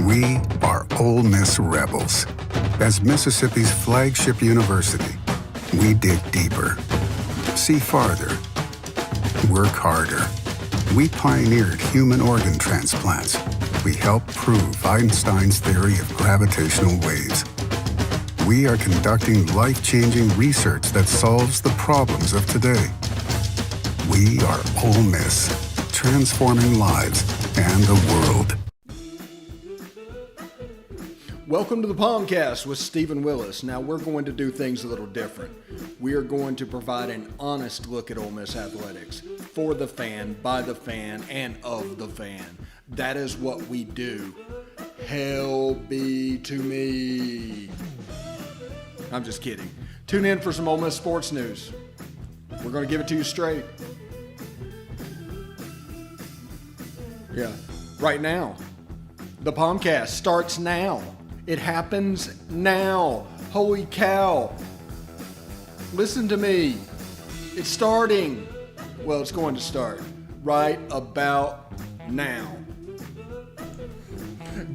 We are Ole Miss Rebels. As Mississippi's flagship university, we dig deeper, see farther, work harder. We pioneered human organ transplants. We helped prove Einstein's theory of gravitational waves. We are conducting life-changing research that solves the problems of today. We are Ole Miss, transforming lives and the world. Welcome to the POMcast with Stephen Willis. Now we're going to do things a little different. We are going to provide an honest look at Ole Miss athletics for the fan, by the fan, and of the fan. That is what we do. Hell be to me. I'm just kidding. Tune in for some Ole Miss sports news. We're going to give it to you straight. Yeah, right now. The POMcast starts now. It happens now. Holy cow. Listen to me. It's starting. Well, it's going to start right about now.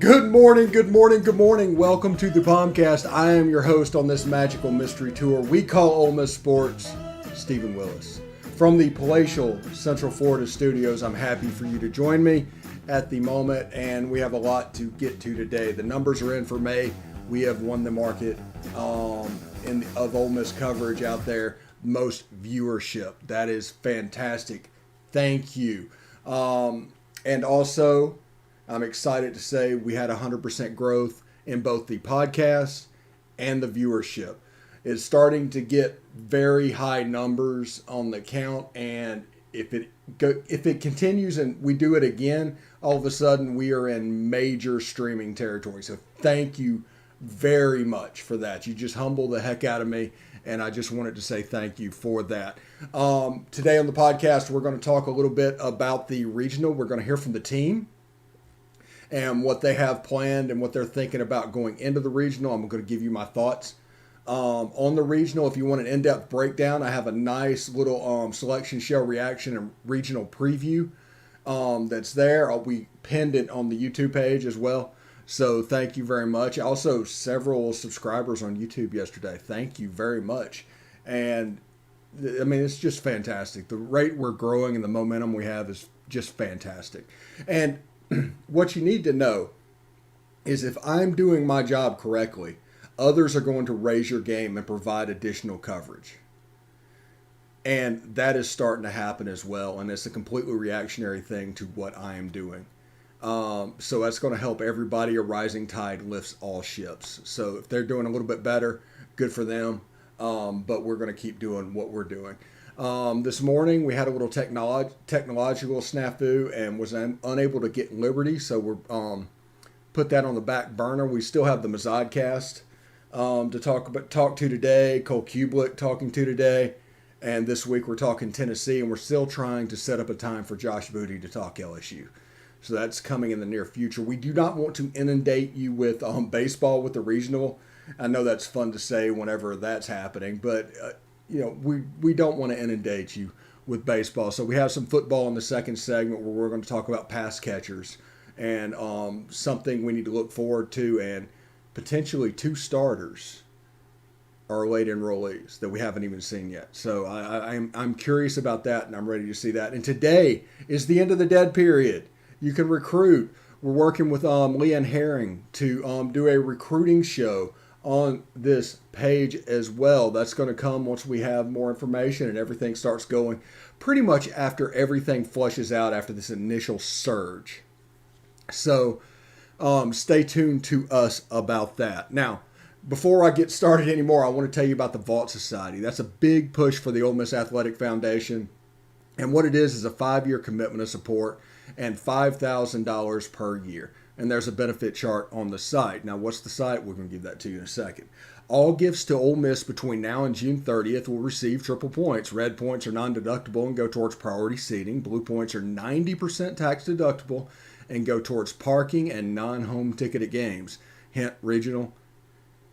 Good morning, good morning, good morning. Welcome to the POMcast. I am your host on this magical mystery tour we call Ole Miss Sports, Stephen Willis. From the palatial Central Florida studios, I'm happy for you to join me at the moment, and we have a lot to get to today. The numbers are in for May. We have won the market of Ole Miss coverage out there. Most viewership. That is fantastic. Thank you. And also, I'm excited to say we had 100% growth in both the podcast and the viewership. It's starting to get very high numbers on the count, and if it continues and we do it again, all of a sudden we are in major streaming territory. So thank you very much for that. You just humble the heck out of me, and I just wanted to say thank you for that. Today on the podcast, we're going to talk a little bit about the regional. We're going to hear from the team and what they have planned and what they're thinking about going into the regional. I'm going to give you my thoughts on the regional. If you want an in-depth breakdown, I have a nice little selection show reaction and regional preview that's there. We pinned it on the YouTube page as well. So thank you very much. Also, several subscribers on YouTube yesterday. Thank you very much. And I mean, it's just fantastic. The rate we're growing and the momentum we have is just fantastic. And what you need to know is if I'm doing my job correctly, others are going to raise your game and provide additional coverage. And that is starting to happen as well. And it's a completely reactionary thing to what I am doing. So that's going to help everybody. A rising tide lifts all ships. So if they're doing a little bit better, good for them. But we're going to keep doing what we're doing. This morning we had a little technological snafu and was unable to get Liberty. So we're put that on the back burner. We still have the Mazodcast to talk to today. Cole Kublik talking to today. And this week we're talking Tennessee, and we're still trying to set up a time for Josh Booty to talk LSU. So that's coming in the near future. We do not want to inundate you with baseball with the regional. I know that's fun to say whenever that's happening, but we don't want to inundate you with baseball. So we have some football in the second segment where we're going to talk about pass catchers and something we need to look forward to, and potentially two starters are late enrollees that we haven't even seen yet. So I'm curious about that, and I'm ready to see that. And today is the end of the dead period. You can recruit. We're working with Leanne Herring to do a recruiting show on this page as well. That's going to come once we have more information and everything starts going pretty much after everything flushes out after this initial surge. So stay tuned to us about that. Now, before I get started anymore, I want to tell you about the Vault Society. That's a big push for the Ole Miss Athletic Foundation. And what it is a 5-year commitment of support and $5,000 per year. And there's a benefit chart on the site. Now, what's the site? We're going to give that to you in a second. All gifts to Ole Miss between now and June 30th will receive triple points. Red points are non-deductible and go towards priority seating. Blue points are 90% tax deductible and go towards parking and non-home ticketed games. Hint regional.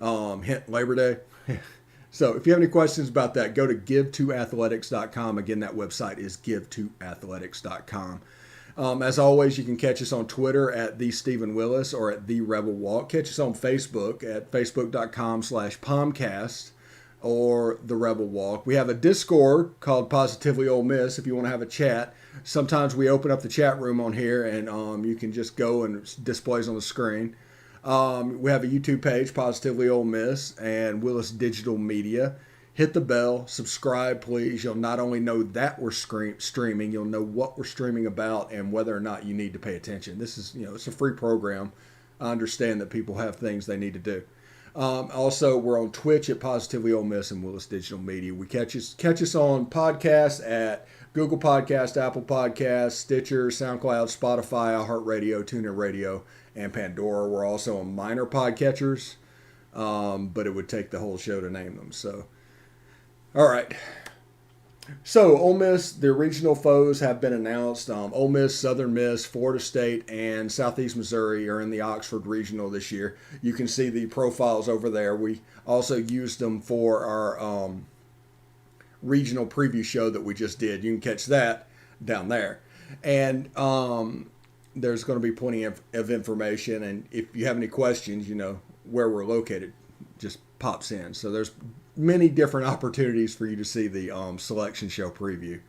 Hint Labor Day. So if you have any questions about that, go to give2athletics.com. Again, that website is give2athletics.com. As always, you can catch us on Twitter at the Stephen Willis or at the Rebel Walk. Catch us on Facebook at facebook.com/POMcast or the Rebel Walk. We have a Discord called Positively Ole Miss if you want to have a chat. Sometimes we open up the chat room on here, and you can just go and it displays on the screen. We have a YouTube page, Positively Ole Miss, and Willis Digital Media. Hit the bell, subscribe, please. You'll not only know that we're streaming, you'll know what we're streaming about and whether or not you need to pay attention. This is, it's a free program. I understand that people have things they need to do. Also, we're on Twitch at Positively Ole Miss and Willis Digital Media. We catch us on podcasts at Google Podcast, Apple Podcasts, Stitcher, SoundCloud, Spotify, iHeartRadio, TuneIn Radio, and Pandora. We're also on minor podcatchers, but it would take the whole show to name them. So, all right. So, Ole Miss, their regional foes have been announced. Ole Miss, Southern Miss, Florida State, and Southeast Missouri are in the Oxford Regional this year. You can see the profiles over there. We also used them for our regional preview show that we just did. You can catch that down there. And there's going to be plenty of information. And if you have any questions, where we're located just pops in. So there's many different opportunities for you to see the selection show preview.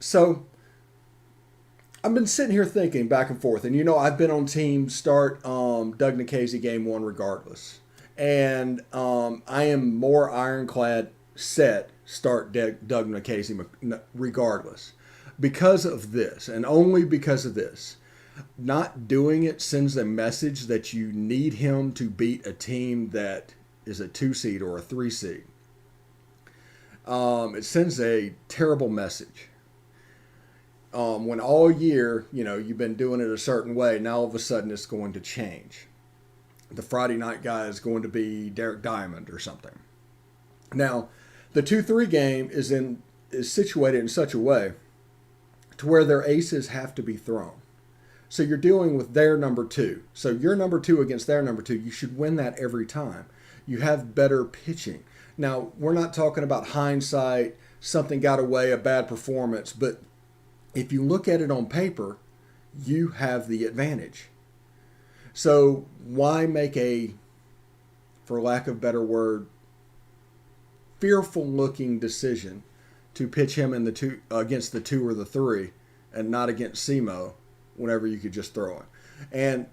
So I've been sitting here thinking back and forth, and I've been on team start Doug Nikhazy game one regardless, and I am more ironclad set start Doug Nikhazy regardless because of this, and only because of this. Not doing it sends a message that you need him to beat a team that is a 2 seed or a 3 seed. It sends a terrible message. When all year, you've been doing it a certain way, now all of a sudden it's going to change. The Friday night guy is going to be Derek Diamond or something. Now, the 2-3 game is situated in such a way to where their aces have to be thrown. So you're dealing with their number 2. So your number 2 against their number 2, you should win that every time. You have better pitching. Now, we're not talking about hindsight, something got away, a bad performance, but if you look at it on paper, you have the advantage. So why make a, for lack of a better word, fearful looking decision to pitch him in the 2 against the 2 or the 3 and not against SEMO whenever you could just throw him? And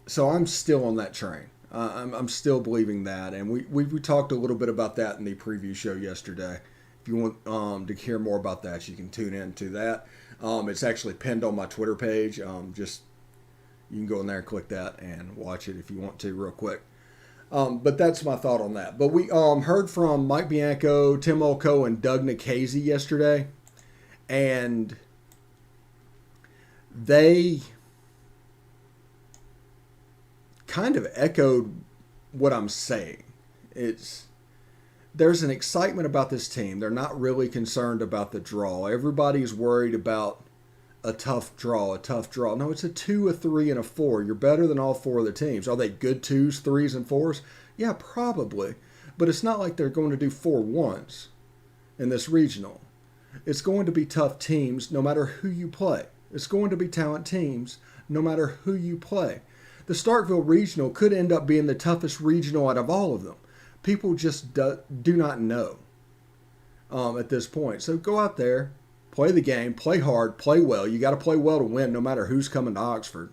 so I'm still on that train. I'm still believing that, and we talked a little bit about that in the preview show yesterday. If you want to hear more about that, you can tune in to that. It's actually pinned on my Twitter page. Just you can go in there and click that and watch it if you want to real quick. But that's my thought on that. But we heard from Mike Bianco, Tim Olko, and Doug Nikhazy yesterday, and they kind of echoed what I'm saying. There's an excitement about this team. They're not really concerned about the draw. Everybody's worried about a tough draw. No, it's a 2, a 3, and a 4. You're better than all 4 of the teams. Are they good 2s, 3s, and 4s? Yeah, probably. But it's not like they're going to do 4 1s in this regional. It's going to be tough teams no matter who you play. It's going to be talent teams no matter who you play. The Starkville Regional could end up being the toughest regional out of all of them. People just do not know at this point. So go out there, play the game, play hard, play well. You got to play well to win no matter who's coming to Oxford,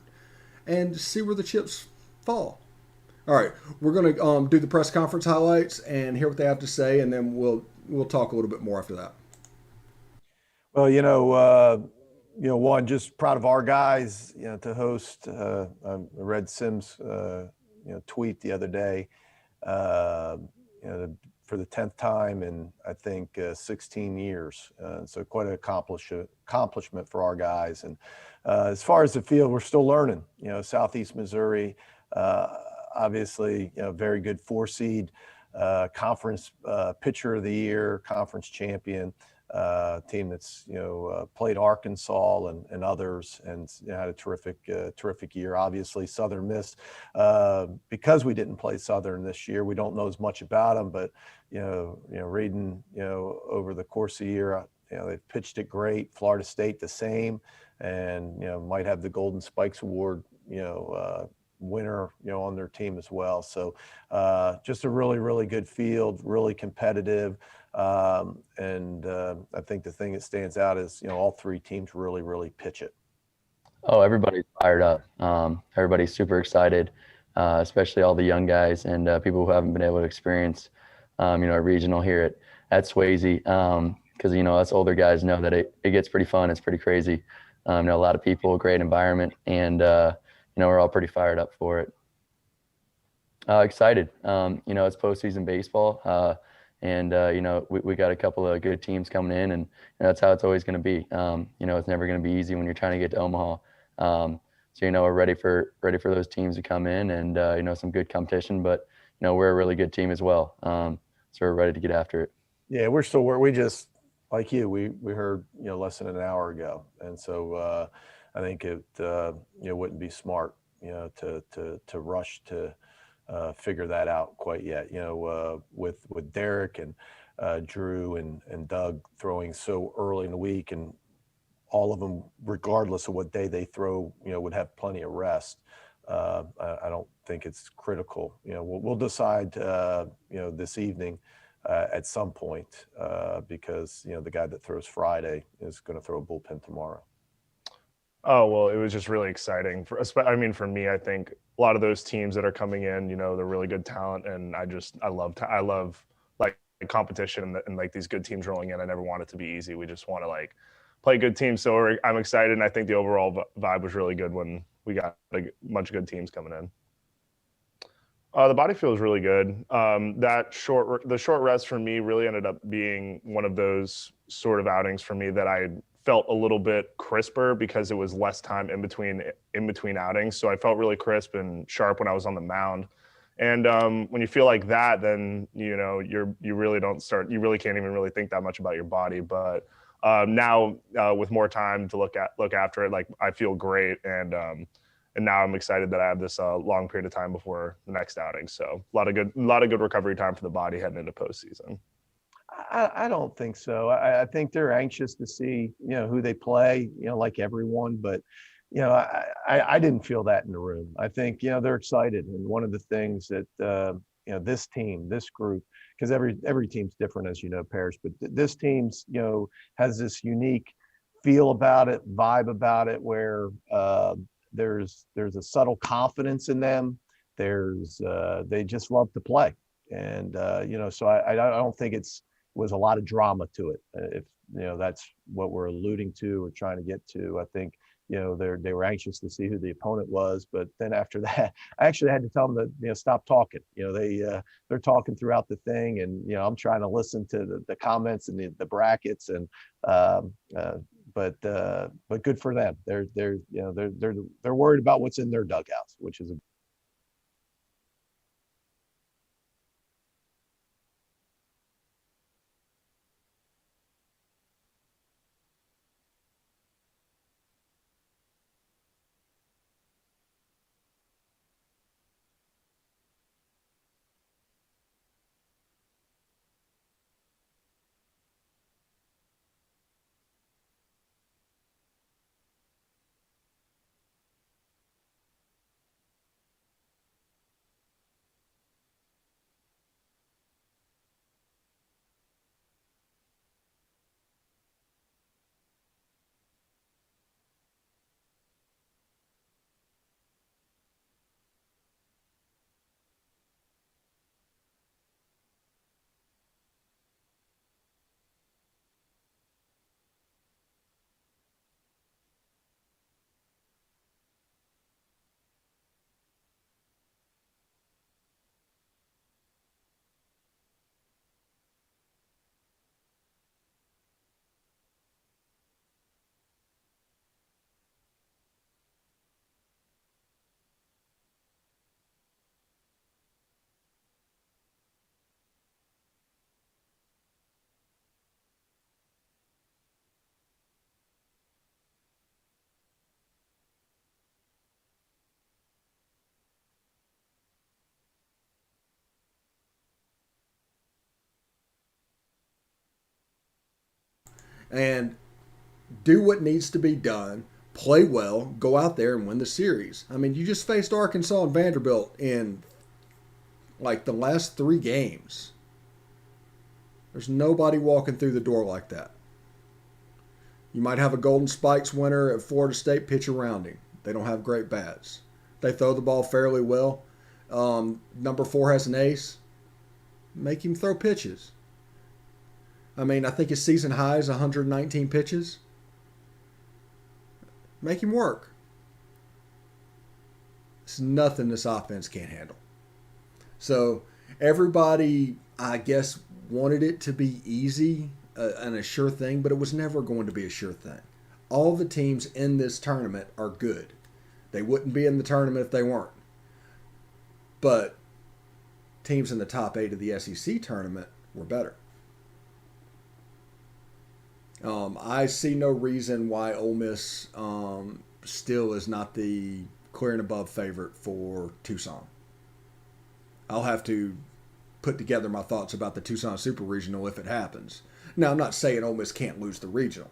and see where the chips fall. All right, we're going to do the press conference highlights and hear what they have to say, and then we'll talk a little bit more after that. Well, one, just proud of our guys, to host. I read Sim's, tweet the other day, for the 10th time in, I think, 16 years. So quite an accomplishment for our guys. And as far as the field, we're still learning. Southeast Missouri, obviously, very good 4 seed, conference pitcher of the year, conference champion. Team that's played Arkansas and others, and had a terrific year. Obviously, Southern Miss, because we didn't play Southern this year, we don't know as much about them. But reading over the course of the year, they've pitched it great. Florida State the same, and might have the Golden Spikes Award winner on their team as well. So just a really, really good field, really competitive. And I think the thing that stands out is all three teams really, really pitch it. Oh, everybody's fired up. Everybody's super excited, especially all the young guys and people who haven't been able to experience, a regional here at Swayze. Because us older guys know that it gets pretty fun. It's pretty crazy. A lot of people, great environment, and we're all pretty fired up for it. Excited. It's postseason baseball. And we got a couple of good teams coming in, and that's how it's always going to be. It's never going to be easy when you're trying to get to Omaha. So we're ready for those teams to come in, and some good competition. But we're a really good team as well. So we're ready to get after it. Yeah, we just like you. We heard less than an hour ago, and so I think it wouldn't be smart to rush to figure that out quite yet. With Derek and Drew and Doug throwing so early in the week, and all of them, regardless of what day they throw, would have plenty of rest. I don't think it's critical. We'll decide, this evening at some point because, the guy that throws Friday is going to throw a bullpen tomorrow. Oh, well, it was just really exciting. For me, I think a lot of those teams that are coming in, they're really good talent. And I love like competition and like these good teams rolling in. I never want it to be easy. We just want to like play good teams. So I'm excited. And I think the overall vibe was really good when we got a bunch of good teams coming in. The body feels really good. The short rest for me really ended up being one of those sort of outings for me that I felt a little bit crisper because it was less time in between outings. So I felt really crisp and sharp when I was on the mound. And when you feel like that, then you really can't even really think that much about your body. But now with more time to look after it, like I feel great, and now I'm excited that I have this long period of time before the next outing. So a lot of good recovery time for the body heading into postseason. I don't think so. I think they're anxious to see, who they play, like everyone. But, I didn't feel that in the room. I think, they're excited. And one of the things that, this team, this group, because every team's different, as you know, Parrish, but this team's, has this unique feel about it, vibe about it, where there's a subtle confidence in them. They just love to play. And, so I don't think was a lot of drama to it. If that's what we're alluding to or trying to get to, I think they were anxious to see who the opponent was. But then after that, I actually had to tell them to stop talking. They're talking throughout the thing, and I'm trying to listen to the comments and the brackets, and but good for them. They're worried about what's in their dugouts, which is a and do what needs to be done, play well, go out there and win the series. I mean, you just faced Arkansas and Vanderbilt in like the last 3 games. There's nobody walking through the door like that. You might have a Golden Spikes winner at Florida State pitch around him. They don't have great bats. They throw the ball fairly well. Number 4 has an ace. Make him throw pitches. I mean, I think his season high is 119 pitches. Make him work. It's nothing this offense can't handle. So everybody, I guess, wanted it to be easy and a sure thing, but it was never going to be a sure thing. All the teams in this tournament are good. They wouldn't be in the tournament if they weren't. But teams in the top 8 of the SEC tournament were better. I see no reason why Ole Miss still is not the clear and above favorite for Tucson. I'll have to put together my thoughts about the Tucson Super Regional if it happens. Now, I'm not saying Ole Miss can't lose the regional.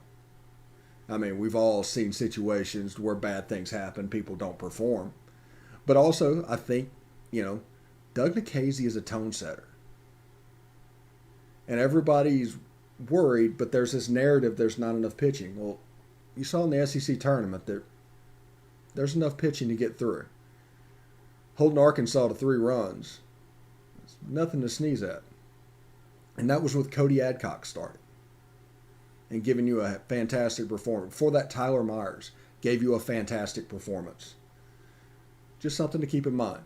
I mean, we've all seen situations where bad things happen, people don't perform. But also, I think, Doug Nikhazy is a tone setter. And everybody's worried, but there's this narrative there's not enough pitching. Well, you saw in the SEC tournament that there's enough pitching to get through. Holding Arkansas to 3 runs, it's nothing to sneeze at. And that was with Cody Adcock starting and giving you a fantastic performance. Before that, Tyler Myers gave you a fantastic performance. Just something to keep in mind.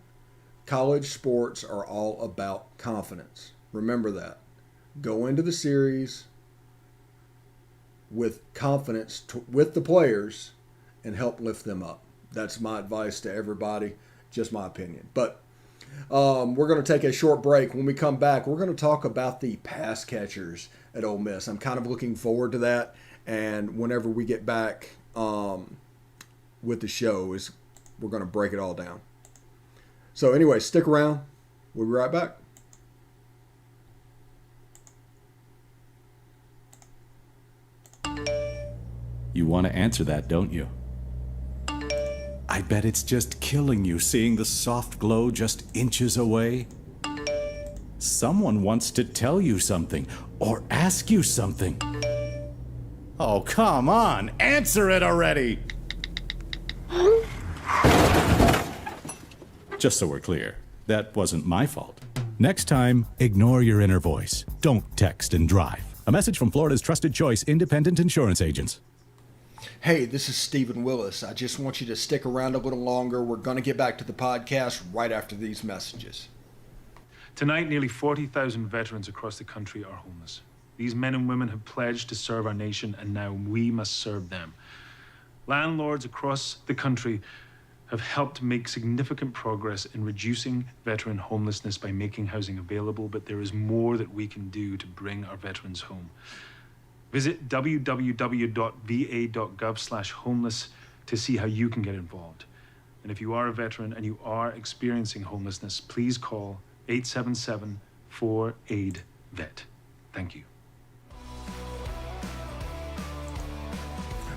College sports are all about confidence. Remember that. Go into the series with confidence with the players and help lift them up. That's my advice to everybody, just my opinion. But we're going to take a short break. When we come back, we're going to talk about the pass catchers at Ole Miss. I'm kind of looking forward to that. And whenever we get back with the show, we're going to break it all down. So anyway, stick around. We'll be right back. You want to answer that, don't you? I bet it's just killing you seeing the soft glow just inches away. Someone wants to tell you something or ask you something. Oh, come on, answer it already! Just so we're clear, that wasn't my fault. Next time, ignore your inner voice. Don't text and drive. A message from Florida's trusted choice independent insurance agents. Hey, this is Stephen Willis. I just want you to stick around a little longer. We're going to get back to the podcast right after these messages. Tonight, nearly 40,000 veterans across the country are homeless. These men and women have pledged to serve our nation, and now we must serve them. Landlords across the country have helped make significant progress in reducing veteran homelessness by making housing available, but there is more that we can do to bring our veterans home. Visit www.va.gov/homeless to see how you can get involved. And if you are a veteran and you are experiencing homelessness, please call 877-4AID-VET. Thank you.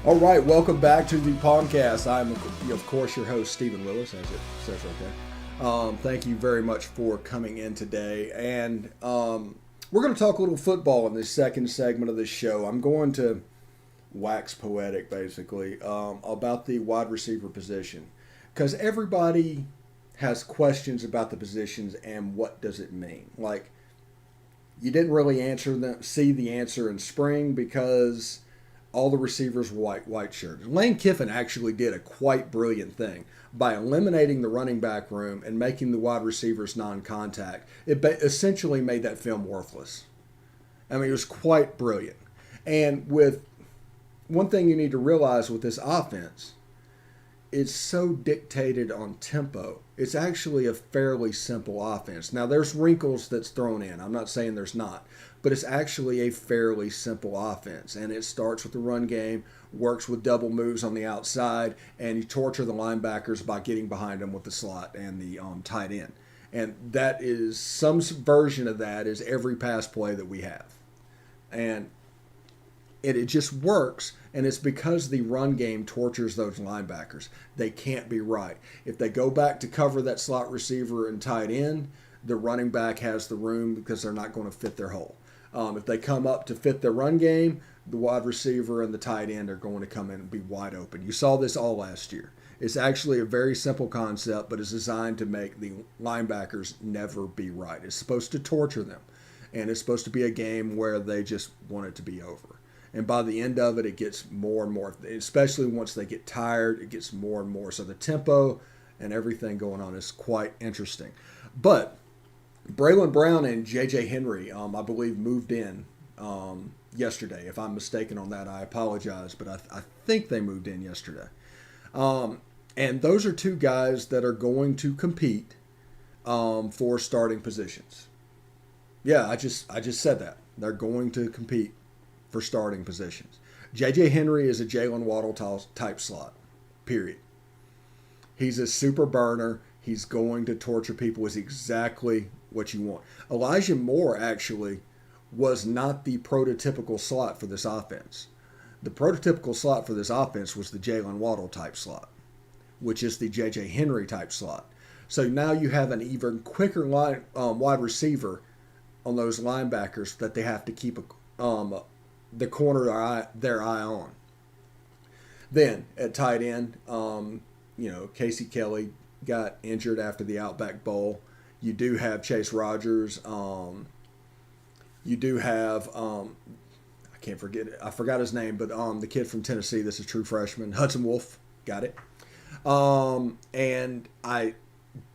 All right, welcome back to the POMcast. I'm, of course, your host, Stephen Willis, as it says right there. Thank you very much for coming in today. And we're going to talk a little football in this second segment of this show. I'm going to wax poetic, basically, about the wide receiver position. Because everybody has questions about the positions and what does it mean. Like, you didn't really see the answer in spring because all the receivers were white shirts. Lane Kiffin actually did a quite brilliant thing by eliminating the running back room and making the wide receivers non-contact. It essentially made that film worthless. I mean, it was quite brilliant. And with one thing you need to realize with this offense, it's so dictated on tempo. It's actually a fairly simple offense. Now, there's wrinkles that's thrown in. I'm not saying there's not. But it's actually a fairly simple offense. And it starts with the run game, works with double moves on the outside, and you torture the linebackers by getting behind them with the slot and the tight end. And that is some version of that is every pass play that we have. And it just works, and it's because the run game tortures those linebackers. They can't be right. If they go back to cover that slot receiver and tight end, the running back has the room because they're not going to fit their hole. If they come up to fit their run game, the wide receiver and the tight end are going to come in and be wide open. You saw this all last year. It's actually a very simple concept, but it's designed to make the linebackers never be right. It's supposed to torture them, and it's supposed to be a game where they just want it to be over. And by the end of it, it gets more and more, especially once they get tired, it gets more and more. So the tempo and everything going on is quite interesting. But Braylon Brown and J.J. Henry, I believe, moved in yesterday. If I'm mistaken on that, I apologize, but I think they moved in yesterday. And those are two guys that are going to compete for starting positions. Yeah, I just said that. They're going to compete for starting positions. J.J. Henry is a Jalen Waddle type slot, period. He's a super burner. He's going to torture people, is exactly what you want. Elijah Moore actually was not the prototypical slot for this offense. The prototypical slot for this offense was the Jalen Waddle type slot, which is the J.J. Henry type slot. So now you have an even quicker wide receiver on those linebackers that they have to keep the corner their eye on. Then at tight end, Casey Kelly got injured after the Outback Bowl. You do have Chase Rogers. You do have I can't forget it. I forgot his name, but the kid from Tennessee that's a true freshman, Hudson Wolf, got it. And I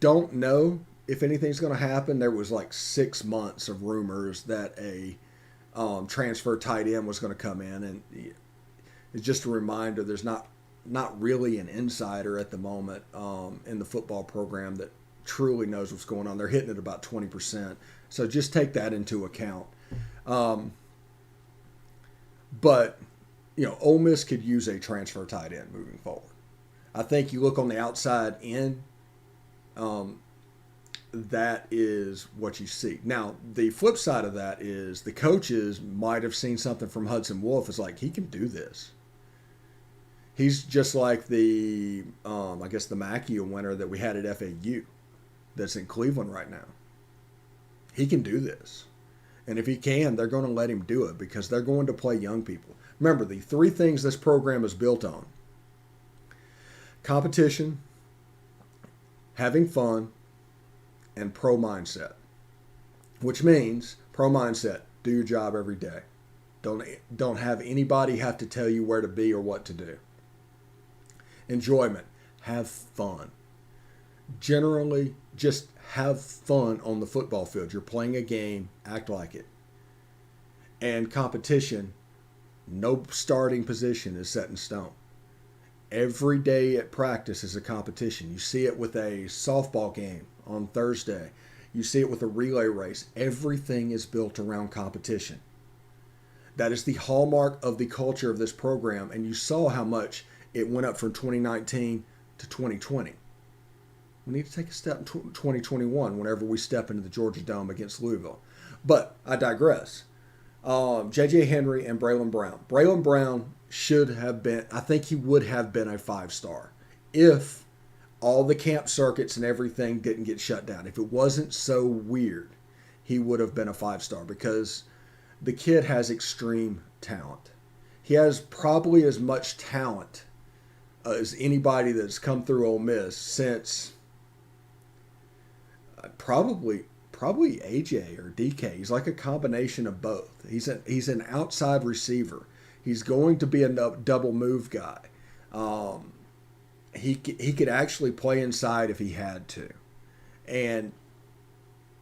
don't know if anything's going to happen. There was like 6 months of rumors that a transfer tight end was going to come in, and it's just a reminder there's not really an insider at the moment in the football program that truly knows what's going on. They're hitting it about 20%. So just take that into account. But, Ole Miss could use a transfer tight end moving forward. I think you look on the outside in, that is what you see. Now, the flip side of that is the coaches might have seen something from Hudson Wolf. It's like, he can do this. He's just like the Mackey winner that we had at FAU that's in Cleveland right now. He can do this. And if he can, they're going to let him do it because they're going to play young people. Remember, the 3 things this program is built on: competition, having fun, and pro mindset. Which means pro mindset, do your job every day. Don't have anybody have to tell you where to be or what to do. Enjoyment, have fun. Generally, just have fun on the football field. You're playing a game, act like it. And competition, no starting position is set in stone. Every day at practice is a competition. You see it with a softball game on Thursday. You see it with a relay race. Everything is built around competition. That is the hallmark of the culture of this program, and you saw how much it went up from 2019 to 2020. We need to take a step in 2021 whenever we step into the Georgia Dome against Louisville. But I digress. J.J. Henry and Braylon Brown. Braylon Brown should have been, I think he would have been a 5-star if all the camp circuits and everything didn't get shut down. If it wasn't so weird, he would have been a 5-star because the kid has extreme talent. He has probably as much talent as anybody that's come through Ole Miss since probably AJ or DK. He's like a combination of both. He's an outside receiver. He's going to be a double move guy. He could actually play inside if he had to. And,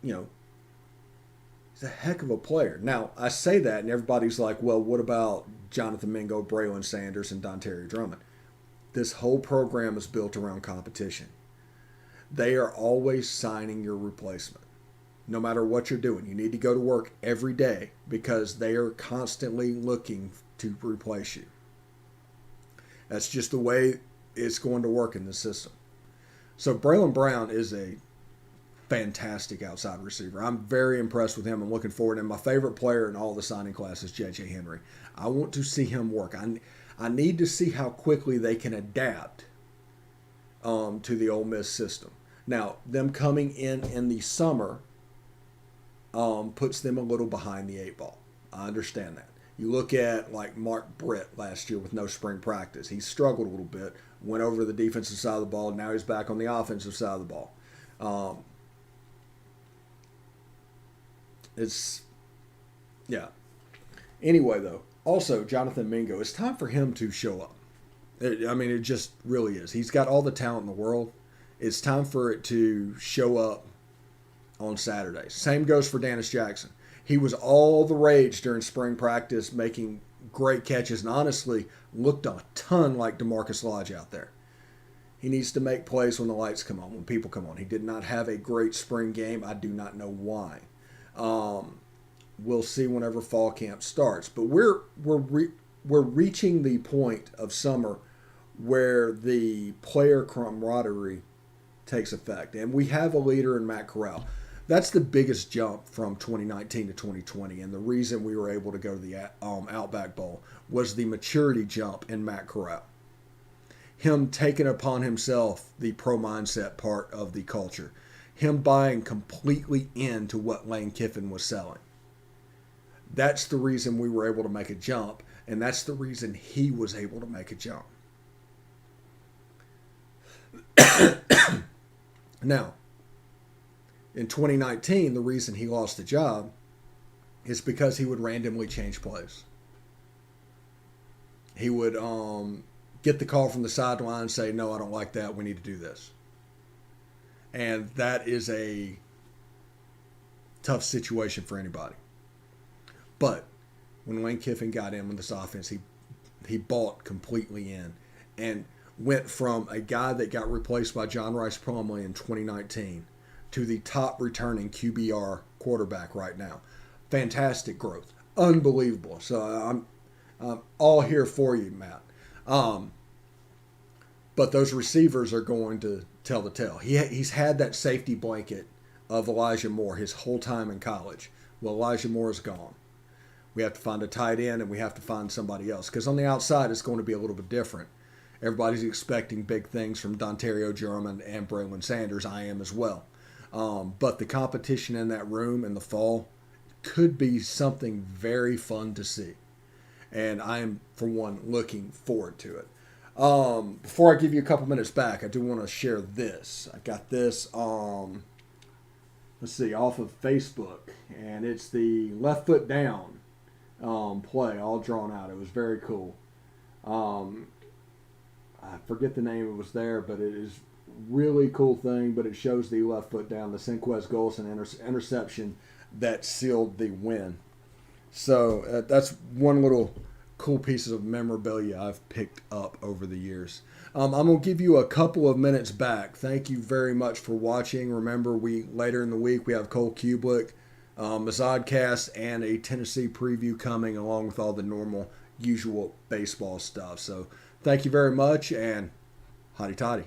he's a heck of a player. Now, I say that, and everybody's like, well, what about Jonathan Mingo, Braylon Sanders, and Dontarie Drummond? This whole program is built around competition. They are always signing your replacement. No matter what you're doing, you need to go to work every day because they are constantly looking to replace you. That's just the way it's going to work in the system. So Braylon Brown is a fantastic outside receiver. I'm very impressed with him. I'm looking forward. And my favorite player in all the signing class is J.J. Henry. I want to see him work. I need to see how quickly they can adapt to the Ole Miss system. Now, them coming in the summer puts them a little behind the eight ball. I understand that. You look at like Mark Britt last year with no spring practice. He struggled a little bit, went over the defensive side of the ball. Now he's back on the offensive side of the ball. Anyway, though, also Jonathan Mingo, it's time for him to show up. It just really is. He's got all the talent in the world. It's time for it to show up on Saturdays. Same goes for Dennis Jackson. He was all the rage during spring practice, making great catches, and honestly looked a ton like DeMarcus Lodge out there. He needs to make plays when the lights come on, when people come on. He did not have a great spring game. I do not know why. We'll see whenever fall camp starts. But we're reaching the point of summer where the player camaraderie takes effect. And we have a leader in Matt Corral. That's the biggest jump from 2019 to 2020. And the reason we were able to go to the Outback Bowl was the maturity jump in Matt Corral. Him taking upon himself the pro mindset part of the culture. Him buying completely into what Lane Kiffin was selling. That's the reason we were able to make a jump. And that's the reason he was able to make a jump. Now, in 2019, the reason he lost the job is because he would randomly change plays. He would get the call from the sideline and say, no, I don't like that. We need to do this. And that is a tough situation for anybody. But when Lane Kiffin got in with this offense, he bought completely in and went from a guy that got replaced by John Rice Plumlee in 2019 to the top returning QBR quarterback right now. Fantastic growth. Unbelievable. So I'm all here for you, Matt. But those receivers are going to tell the tale. He's had that safety blanket of Elijah Moore his whole time in college. Well, Elijah Moore is gone. We have to find a tight end and we have to find somebody else. Because on the outside, it's going to be a little bit different. Everybody's expecting big things from Dontario German and Braylon Sanders. I am as well. But the competition in that room in the fall could be something very fun to see. And I am, for one, looking forward to it. Before I give you a couple minutes back, I do want to share this. I got this, off of Facebook. And it's the left foot down play, all drawn out. It was very cool. I forget the name it was there, but it is really cool thing, but it shows the left foot down, the Senquez Golson interception that sealed the win. So that's one little cool piece of memorabilia I've picked up over the years. I'm going to give you a couple of minutes back. Thank you very much for watching. Remember, later in the week we have Cole Kublick, Mazodcast, and a Tennessee preview coming along with all the normal, usual baseball stuff. So thank you very much, and hotty toddy.